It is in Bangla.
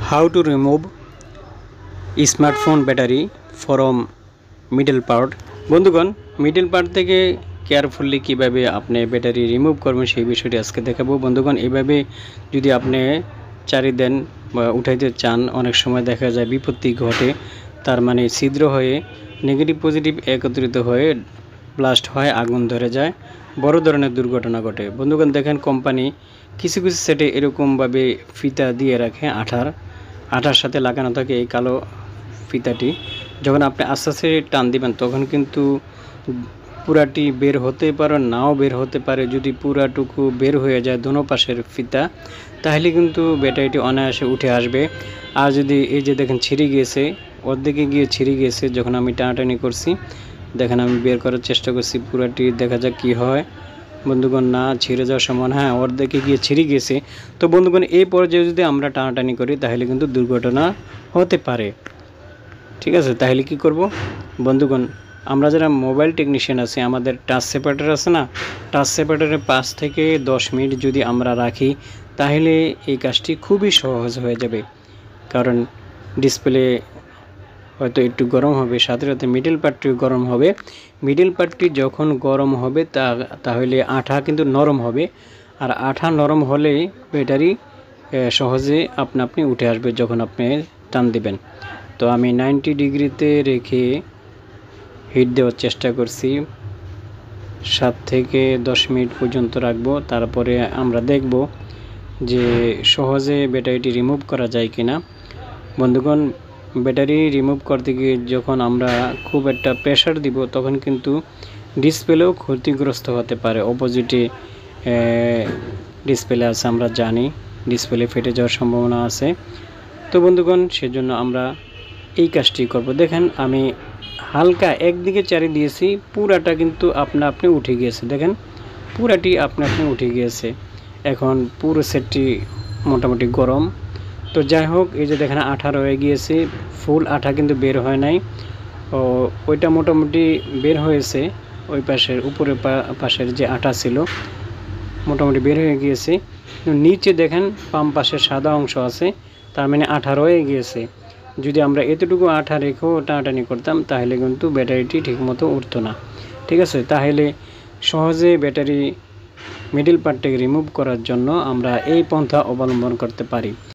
How to remove smartphone battery from middle part। বন্ধুগণ, মিডল পার্ট থেকে কেয়ারফুলি কিভাবে আপনি ব্যাটারি রিমুভ করবেন সেই বিষয়টি আজকে দেখাবো। বন্ধুগণ, এইভাবে যদি আপনি চারি দেন বা উঠাইতে চান, অনেক সময় দেখা যায় বিপত্তি ঘটে। তার মানে ছিদ্র হয়ে নেগেটিভ পজিটিভ একত্রিত হয়ে ব্লাস্ট হয়, আগুন ধরে যায়, বড় ধরনের দুর্ঘটনা ঘটে। বন্ধুগণ দেখেন, কোম্পানি কিছু কিছু সেটে এরকমভাবে ফিতা দিয়ে রাখে, আঠার সাথে লাগানো থাকে এই কালো ফিতাটি। যখন আপনি আস্তে আস্তে টান দিবেন তখন কিন্তু পুরাটি বের হতে পারে, নাও বের হতে পারে। যদি পুরাটুকু বের হয়ে যায় দোনো পাশের ফিতা, তাহলে কিন্তু ব্যাটারিটি অনায়াসে উঠে আসবে। আর যদি এই যে দেখেন ছিঁড়ে গিয়েছে, অর্ধেকে গিয়ে ছিঁড়ে গিয়েছে, যখন আমি টানাটানি করছি দেখেন আমি বের করার চেষ্টা করছি পুরাটি, দেখা যাক কি হয়। বন্ধুগণ, না ছিঁড়ে যাওয়ার সমান, হ্যাঁ অর্ধেকে গিয়ে ছিঁড়ে গিয়েছে। তো বন্ধুগণ, এই পর্যায়ে যদি আমরা টানাটানি করি তাহলে কিন্তু দুর্ঘটনা হতে পারে। ঠিক আছে, তাহলে কি করব বন্ধুগণ, আমরা যারা মোবাইল টেকনিশিয়ান আছি, আমাদের টাচ সেপারেটর আছে না, টাচ সেপারেটরে 5 থেকে 10 মিনিট যদি আমরা রাখি তাহলে এই কাজটি খুবই সহজ হয়ে যাবে। কারণ ডিসপ্লে হয়তো একটু গরম হবে, সাথে সাথে মিডল পার্টটিও গরম হবে। মিডল পার্টটি যখন গরম হবে তাহলে আঠা কিন্তু নরম হবে, আর আঠা নরম হলে ব্যাটারি সহজে আপনি উঠে আসবে যখন আপনি টান দিবেন। তো আমি 90 ডিগ্রিতে রেখে হিট দেওয়ার চেষ্টা করছি, 7 থেকে 10 মিনিট পর্যন্ত রাখবো। তারপরে আমরা দেখব যে সহজে ব্যাটারিটি রিমুভ করা যায় কিনা। বন্ধুগণ, ব্যাটারি রিমুভ করতে গিয়ে যখন আমরা খুব একটা প্রেশার দিব তখন কিন্তু ডিসপ্লেও ক্ষতিগ্রস্ত হতে পারে। অপোজিটে ডিসপ্লে আছে, আমরা জানি ডিসপ্লে ফেটে যাওয়ার সম্ভাবনা আছে। তো বন্ধুগণ, সেজন্য আমরা এই কাজটি করব। দেখেন আমি হালকা একদিকে চারি দিয়েছি, পুরাটা কিন্তু আপনি উঠে গিয়েছে। দেখেন পুরাটি আপনি উঠে গিয়েছে। এখন পুরো সেটটি মোটামুটি গরম। তো যাই হোক, এই যে দেখেন আঠা রয়ে গিয়েছে, ফুল আঠা কিন্তু বের হয় নাই। ওইটা মোটামুটি বের হয়েছে, ওই পাশের উপরের পাশের যে আঠা ছিল মোটামুটি বের হয়ে গিয়েছে। নিচে দেখেন বাম পাশের সাদা অংশ আছে, তার মানে আঠা রয়ে গিয়েছে। যদি আমরা এতটুকু আঠা রেখেও টানাটানি করতাম তাহলে কিন্তু ব্যাটারিটি ঠিকমতো উঠতো না। ঠিক আছে, তাহলে সহজে ব্যাটারি মিডল পার্টটাকে রিমুভ করার জন্য আমরা এই পন্থা অবলম্বন করতে পারি।